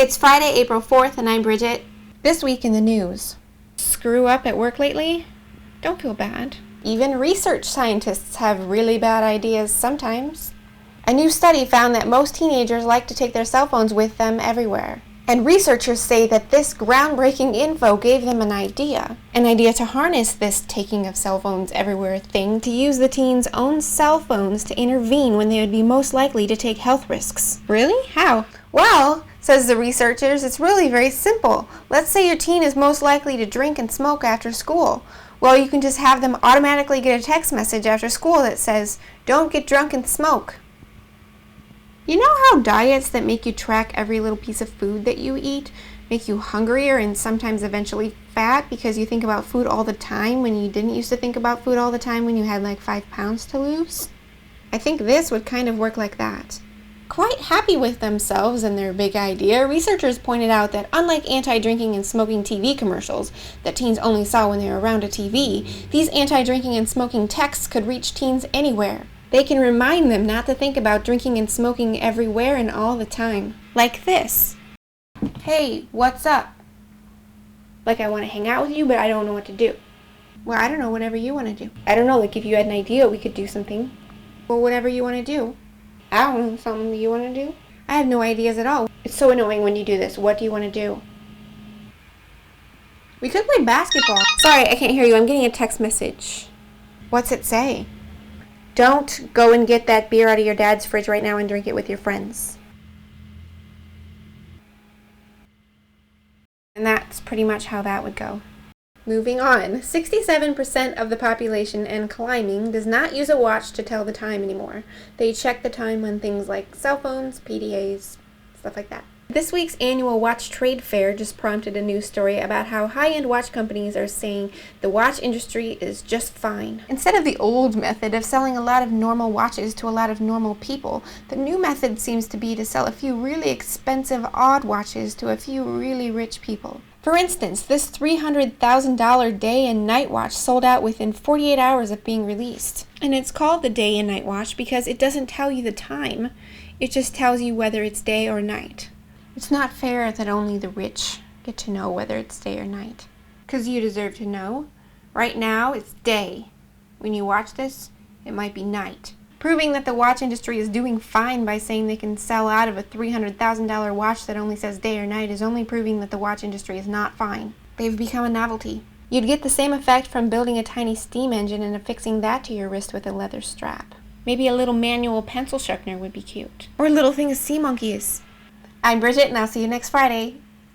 It's Friday, April 4th, and I'm Brigitte. This week in the news. Screw up at work lately? Don't feel bad. Even research scientists have really bad ideas sometimes. A new study found that most teenagers like to take their cell phones with them everywhere. And researchers say that this groundbreaking info gave them an idea to harness this taking of cell phones everywhere thing to use the teens' own cell phones to intervene when they would be most likely to take health risks. Really? How? Well, says the researchers, it's really very simple. Let's say your teen is most likely to drink and smoke after school. Well, you can just have them automatically get a text message after school that says, "Don't get drunk and smoke." You know how diets that make you track every little piece of food that you eat make you hungrier and sometimes eventually fat because you think about food all the time when you didn't used to think about food all the time when you had like 5 pounds to lose? I think this would kind of work like that. Quite happy with themselves and their big idea, researchers pointed out that unlike anti-drinking and smoking TV commercials that teens only saw when they were around a TV, these anti-drinking and smoking texts could reach teens anywhere. They can remind them not to think about drinking and smoking everywhere and all the time. Like this. "Hey, what's up?" Like, I want to hang out with you, but I don't know what to do. Well, I don't know, whatever you want to do. I don't know, like if you had an idea, we could do something. Well, whatever you want to do. I don't know, something you want to do? I have no ideas at all. It's so annoying when you do this. What do you want to do? We could play basketball. Sorry, I can't hear you. I'm getting a text message. What's it say? "Don't go and get that beer out of your dad's fridge right now and drink it with your friends." And that's pretty much how that would go. Moving on, 67% of the population and climbing does not use a watch to tell the time anymore. They check the time on things like cell phones, PDAs, stuff like that. This week's annual watch trade fair just prompted a news story about how high-end watch companies are saying the watch industry is just fine. Instead of the old method of selling a lot of normal watches to a lot of normal people, the new method seems to be to sell a few really expensive odd watches to a few really rich people. For instance, this $300,000 day and night watch sold out within 48 hours of being released. And it's called the day and night watch because it doesn't tell you the time, it just tells you whether it's day or night. It's not fair that only the rich get to know whether it's day or night. 'Cause you deserve to know. Right now, it's day. When you watch this, it might be night. Proving that the watch industry is doing fine by saying they can sell out of a $300,000 watch that only says day or night is only proving that the watch industry is not fine. They've become a novelty. You'd get the same effect from building a tiny steam engine and affixing that to your wrist with a leather strap. Maybe a little manual pencil sharpener would be cute. Or a little thing of sea monkeys. I'm Brigitte, and I'll see you next Friday.